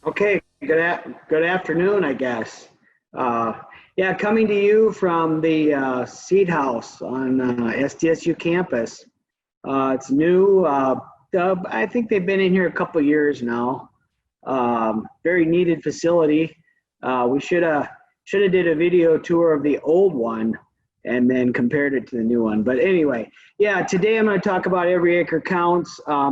Okay, good afternoon, I guess. Yeah, coming to you from the Seed House on SDSU campus. It's new. I think they've been in here a couple years now. Very needed facility. We should have did a video tour of the old one and then compared it to the new one. But anyway, yeah, today I'm going to talk about Every Acre Counts. I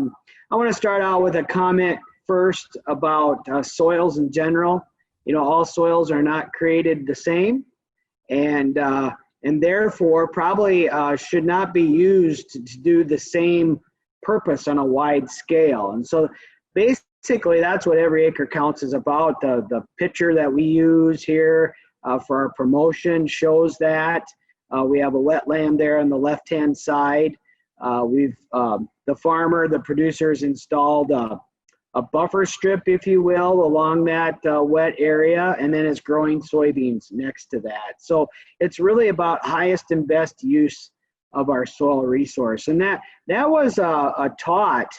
want to start out with a comment first about soils in general. You know, all soils are not created the same, and therefore probably should not be used to do the same purpose on a wide scale. And so basically that's what Every Acre Counts is about. The picture that we use here for our promotion shows that. We have a wetland there on the left-hand side. The farmer, the producers installed a buffer strip, if you will, along that wet area, and then it's growing soybeans next to that. So it's really about highest and best use of our soil resource. And that was taught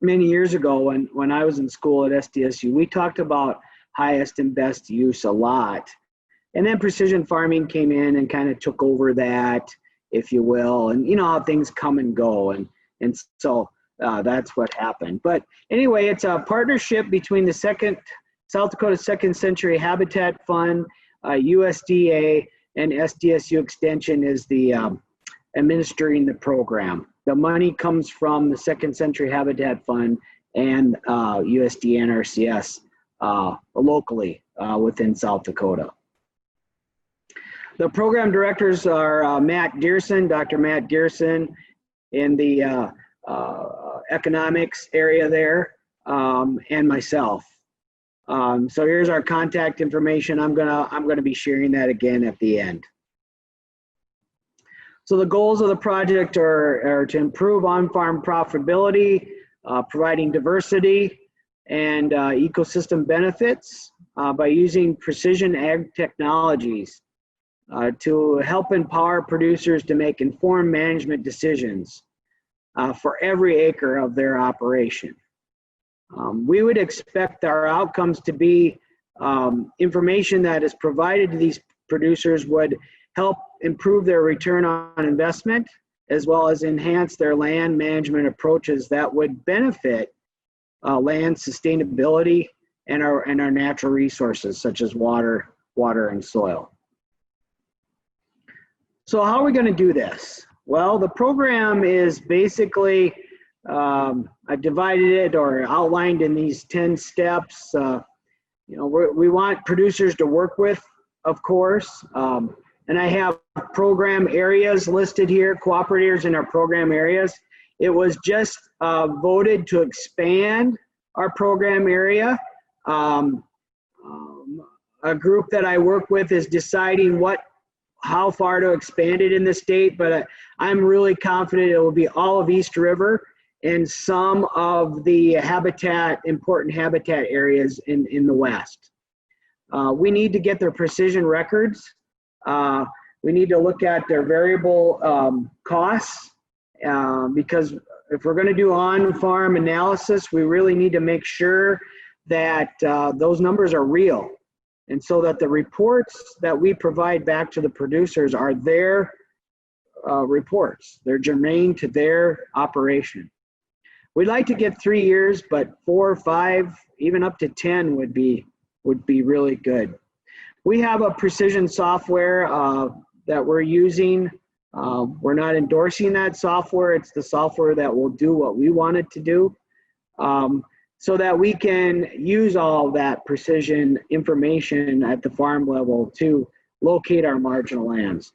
many years ago when I was in school at SDSU. We talked about highest and best use a lot. And then precision farming came in and kind of took over that, if you will, and you know how things come and go. And so that's what happened. But anyway, it's a partnership between the South Dakota Second Century Habitat Fund, USDA, and SDSU Extension is the administering the program. The money comes from the Second Century Habitat Fund and USDA NRCS locally within South Dakota. The program directors are Dr. Matt Dearson in the economics area there, and myself. So here's our contact information. I'm gonna be sharing that again at the end. So the goals of the project are to improve on-farm profitability, providing diversity and ecosystem benefits by using precision ag technologies to help empower producers to make informed management decisions for every acre of their operation. We would expect our outcomes to be information that is provided to these producers would help improve their return on investment, as well as enhance their land management approaches that would benefit land sustainability and our natural resources such as water and soil. So how are we going to do this? Well, the program is basically, I've divided it or outlined in these 10 steps. You know, we want producers to work with, of course, and I have program areas listed here, cooperators in our program areas. It was just voted to expand our program area. A group that I work with is deciding how far to expand it in the state, but I'm really confident it will be all of East River and some of the important habitat areas in the West. We need to get their precision records. We need to look at their variable costs because if we're going to do on-farm analysis, we really need to make sure that those numbers are real. And so that the reports that we provide back to the producers are their reports. They're germane to their operation. We'd like to get 3 years, but 4 or 5, even up to 10 would be really good. We have a precision software that we're using. We're not endorsing that software. It's the software that will do what we want it to do. So that we can use all that precision information at the farm level to locate our marginal lands.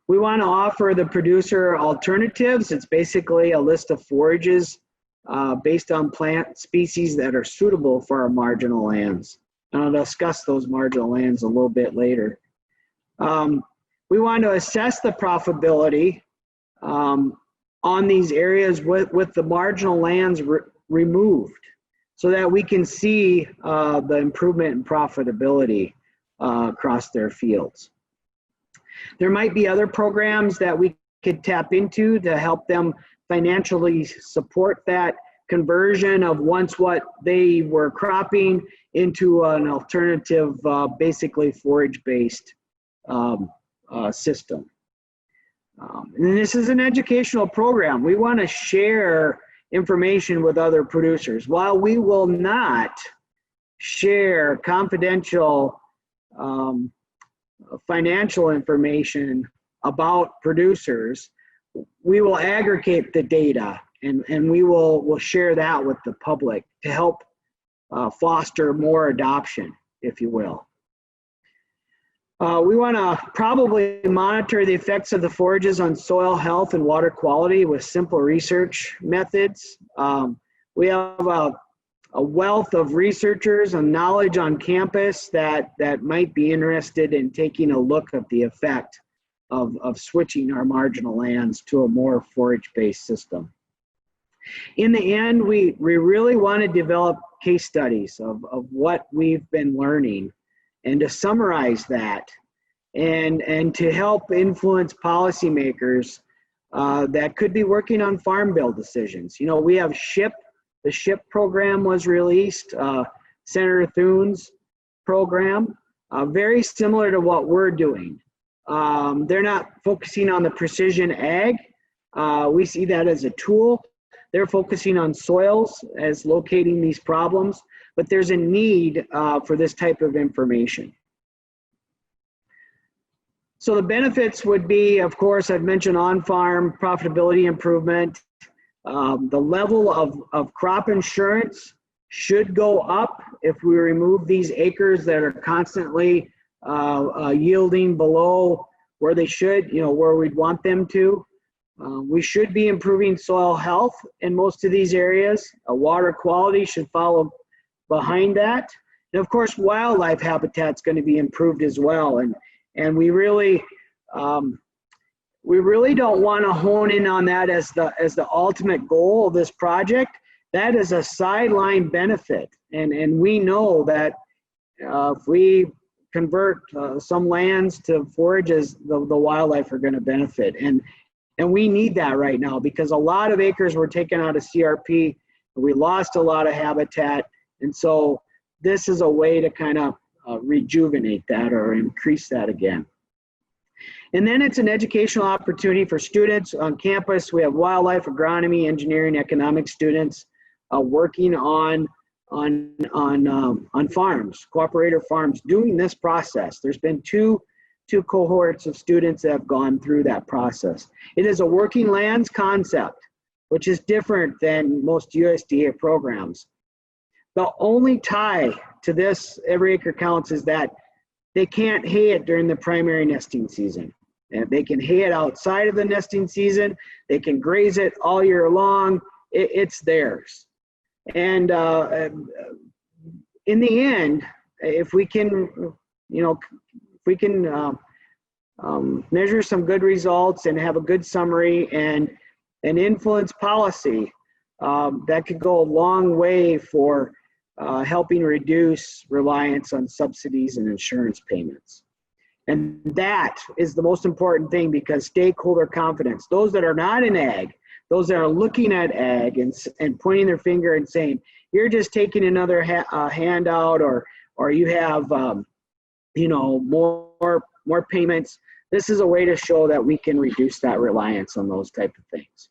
We want to offer the producer alternatives. It's basically a list of forages based on plant species that are suitable for our marginal lands. And I'll discuss those marginal lands a little bit later. We want to assess the profitability on these areas with the marginal lands removed so that we can see the improvement in profitability across their fields. There might be other programs that we could tap into to help them financially support that conversion of once what they were cropping into an alternative, basically forage-based system. And this is an educational program. We want to share information with other producers. While we will not share confidential financial information about producers, we will aggregate the data and we'll share that with the public to help foster more adoption, if you will. We want to probably monitor the effects of the forages on soil health and water quality with simple research methods. We have a wealth of researchers and knowledge on campus that might be interested in taking a look at the effect of switching our marginal lands to a more forage-based system. In the end, we really want to develop case studies of what we've been learning and to summarize that and to help influence policymakers that could be working on farm bill decisions. You know, we have SHIP. The SHIP program was released, Senator Thune's program, very similar to what we're doing. They're not focusing on the precision ag. We see that as a tool. They're focusing on soils as locating these problems, but there's a need for this type of information. So the benefits would be, of course, I've mentioned on-farm profitability improvement. The level of crop insurance should go up if we remove these acres that are constantly yielding below where they should, you know, where we'd want them to. We should be improving soil health in most of these areas. Water quality should follow behind that. And of course, wildlife habitat's going to be improved as well. And we really don't want to hone in on that as the ultimate goal of this project. That is a sideline benefit. And we know that if we convert some lands to forages, the wildlife are going to benefit. And we need that right now because a lot of acres were taken out of CRP. We lost a lot of habitat. And so this is a way to kind of rejuvenate that or increase that again. And then it's an educational opportunity for students on campus. We have wildlife, agronomy, engineering, economics students working on farms, cooperative farms, doing this process. There's been two cohorts of students that have gone through that process. It is a working lands concept, which is different than most USDA programs. The only tie to this Every Acre Counts is that they can't hay it during the primary nesting season. And they can hay it outside of the nesting season. They can graze it all year long. It's theirs. And in the end, if we can, you know, if we can measure some good results and have a good summary and influence policy, that could go a long way for helping reduce reliance on subsidies and insurance payments. And that is the most important thing because stakeholder confidence, those that are not in ag, those that are looking at ag and pointing their finger and saying, you're just taking another handout or you have, you know, more payments. This is a way to show that we can reduce that reliance on those type of things.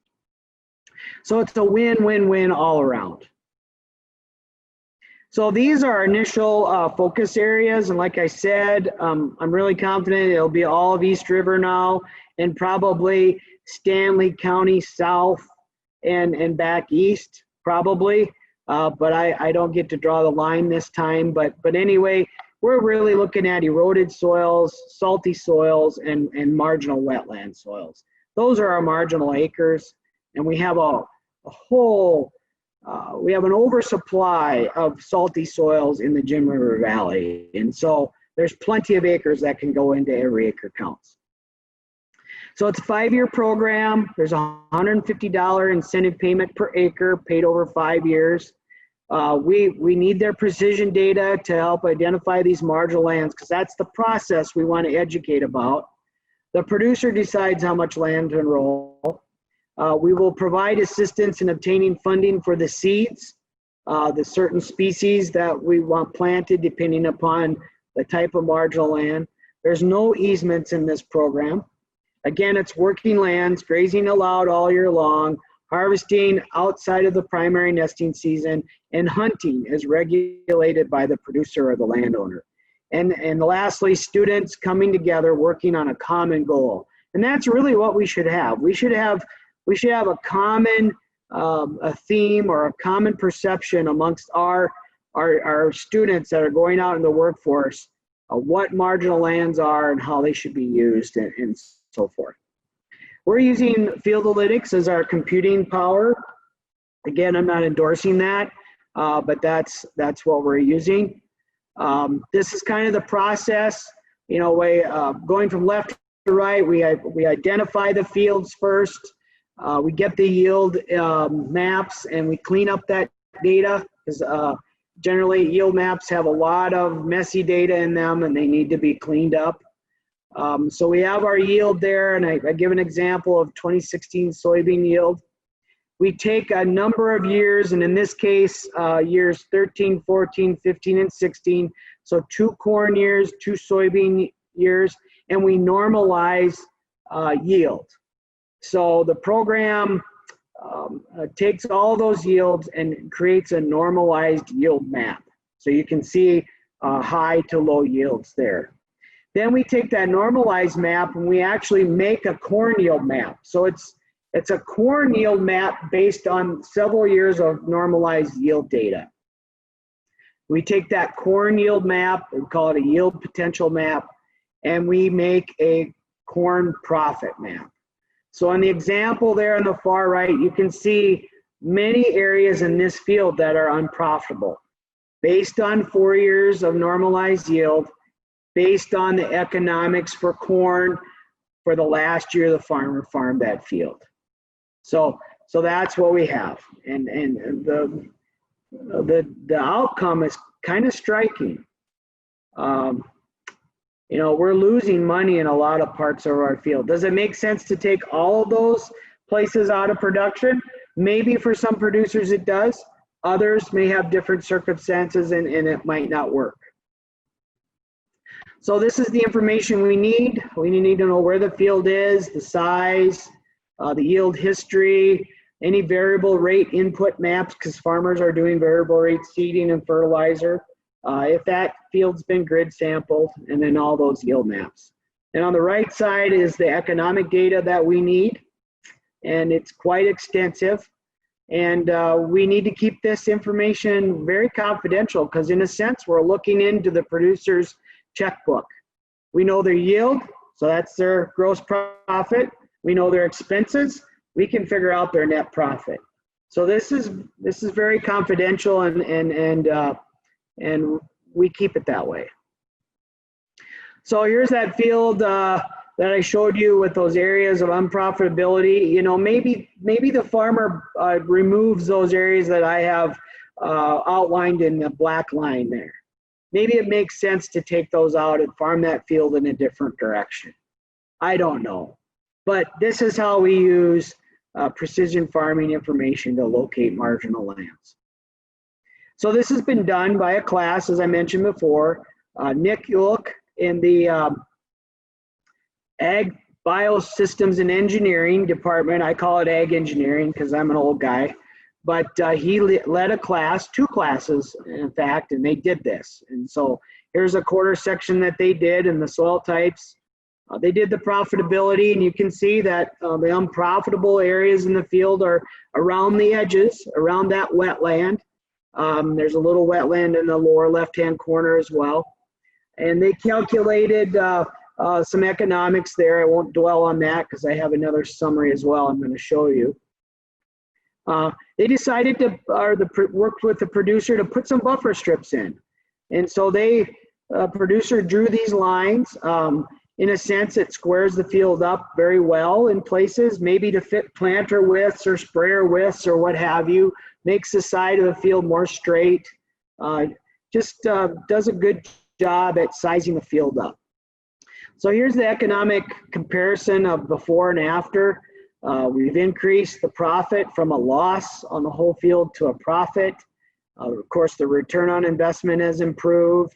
So it's a win-win-win all around. So these are our initial focus areas. And like I said, I'm really confident it'll be all of East River now and probably Stanley County south and back east, probably. But I don't get to draw the line this time. But anyway, we're really looking at eroded soils, salty soils, and marginal wetland soils. Those are our marginal acres. And we have we have an oversupply of salty soils in the Jim River Valley. And so there's plenty of acres that can go into Every Acre Counts. So it's a 5-year program. There's a $150 incentive payment per acre paid over 5 years. We need their precision data to help identify these marginal lands because that's the process we want to educate about. The producer decides how much land to enroll. We will provide assistance in obtaining funding for the seeds, the certain species that we want planted depending upon the type of marginal land. There's no easements in this program. Again, it's working lands, grazing allowed all year long, harvesting outside of the primary nesting season, and hunting is regulated by the producer or the landowner. And lastly, students coming together working on a common goal. And that's really what we should have. We should have a common a theme or a common perception amongst our students that are going out in the workforce of what marginal lands are and how they should be used and so forth. We're using Fieldalytics as our computing power. Again, I'm not endorsing that, but that's what we're using. This is kind of the process, you know, going from left to right. We identify the fields first. We get the yield maps and we clean up that data because generally yield maps have a lot of messy data in them and they need to be cleaned up. So we have our yield there, and I give an example of 2016 soybean yield. We take a number of years, and in this case, years 13, 14, 15, and 16. So 2 corn years, 2 soybean years, and we normalize yield. So the program takes all those yields and creates a normalized yield map. So you can see high to low yields there. Then we take that normalized map and we actually make a corn yield map. So it's a corn yield map based on several years of normalized yield data. We take that corn yield map, we call it a yield potential map, and we make a corn profit map. So on the example there on the far right, you can see many areas in this field that are unprofitable based on 4 years of normalized yield, based on the economics for corn for the last year the farmer farmed that field. So that's what we have. And the outcome is kind of striking. You know, we're losing money in a lot of parts of our field. Does it make sense to take all of those places out of production? Maybe for some producers it does. Others may have different circumstances and it might not work. So this is the information we need. We need to know where the field is, the size, the yield history, any variable rate input maps, because farmers are doing variable rate seeding and fertilizer. If that field's been grid sampled, and then all those yield maps. And on the right side is the economic data that we need, and it's quite extensive. And we need to keep this information very confidential because in a sense, we're looking into the producer's checkbook. We know their yield, so that's their gross profit. We know their expenses. We can figure out their net profit. So this is very confidential, and we keep it that way. So here's that field that I showed you with those areas of unprofitability. You know, maybe the farmer removes those areas that I have outlined in the black line there. Maybe it makes sense to take those out and farm that field in a different direction. I don't know. But this is how we use precision farming information to locate marginal lands. So this has been done by a class, as I mentioned before. Nick Ulick in the Ag Biosystems and Engineering department. I call it Ag Engineering because I'm an old guy. But he led a class, 2 classes, in fact, and they did this. And so here's a quarter section that they did in the soil types. They did the profitability, and you can see that the unprofitable areas in the field are around the edges, around that wetland. There's a little wetland in the lower left-hand corner as well. And they calculated some economics there. I won't dwell on that because I have another summary as well I'm going to show you. They decided to, worked with the producer to put some buffer strips in. And so producer drew these lines. In a sense, it squares the field up very well in places, maybe to fit planter widths or sprayer widths or what have you, makes the side of the field more straight, just does a good job at sizing the field up. So here's the economic comparison of before and after. We've increased the profit from a loss on the whole field to a profit. Of course, the return on investment has improved.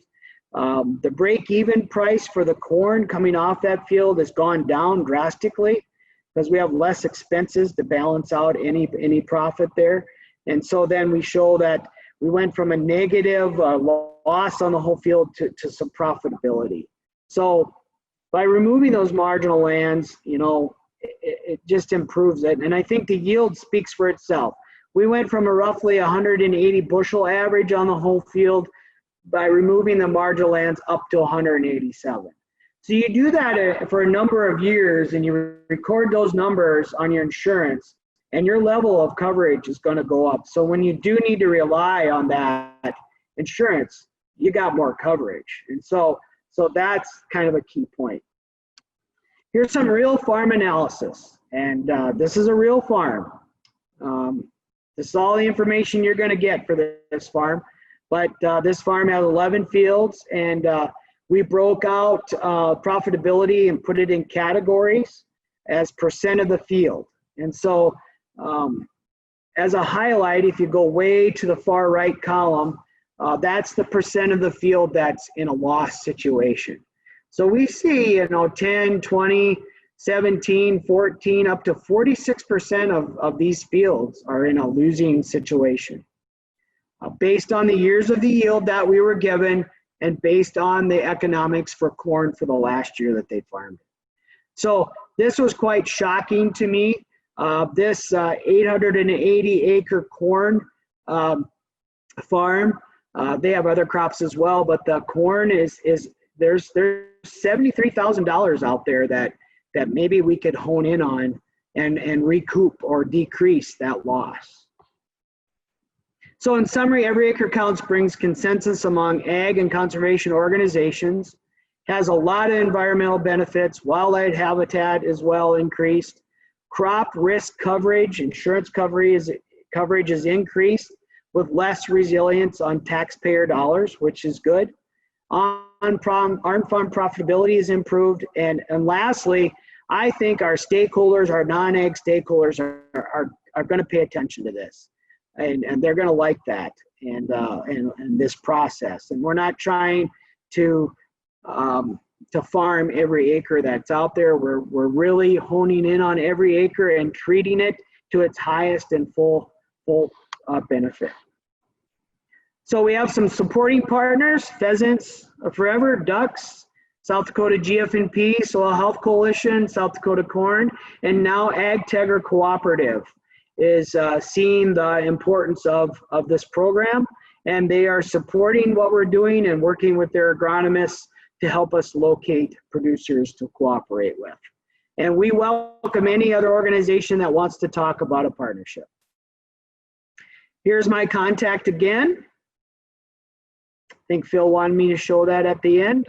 The break-even price for the corn coming off that field has gone down drastically because we have less expenses to balance out any profit there. And so then we show that we went from a negative loss on the whole field to some profitability. So by removing those marginal lands, you know, it just improves it. And I think the yield speaks for itself. We went from a roughly 180 bushel average on the whole field by removing the marginal lands up to 187. So you do that for a number of years and you record those numbers on your insurance, and your level of coverage is going to go up. So when you do need to rely on that insurance, you got more coverage. And so that's kind of a key point. Here's some real farm analysis. And this is a real farm. This is all the information you're going to get for this farm. But this farm has 11 fields, and we broke out profitability and put it in categories as percent of the field. And so as a highlight, if you go way to the far right column, that's the percent of the field that's in a loss situation. So we see, you know, 10, 20, 17, 14, up to 46% of these fields are in a losing situation. Based on the years of the yield that we were given and based on the economics for corn for the last year that they farmed. So this was quite shocking to me. This 880 acre corn farm, they have other crops as well, but the corn there's $73,000 out there that maybe we could hone in on and recoup or decrease that loss. So in summary, Every Acre Counts brings consensus among ag and conservation organizations, has a lot of environmental benefits, wildlife habitat is well increased, crop risk coverage, insurance coverage is increased with less resilience on taxpayer dollars, which is good. On-farm profitability is improved. And lastly, I think our stakeholders, our non-ag stakeholders are going to pay attention to this. And they're going to like that and this process. And we're not trying to farm every acre that's out there. We're really honing in on every acre and treating it to its highest and full benefit. So we have some supporting partners: Pheasants Forever, Ducks, South Dakota GF&P, Soil Health Coalition, South Dakota Corn, and now AgTegra Cooperative is seeing the importance of this program, and they are supporting what we're doing and working with their agronomists to help us locate producers to cooperate with. And we welcome any other organization that wants to talk about a partnership. Here's my contact again. I think Phil wanted me to show that at the end.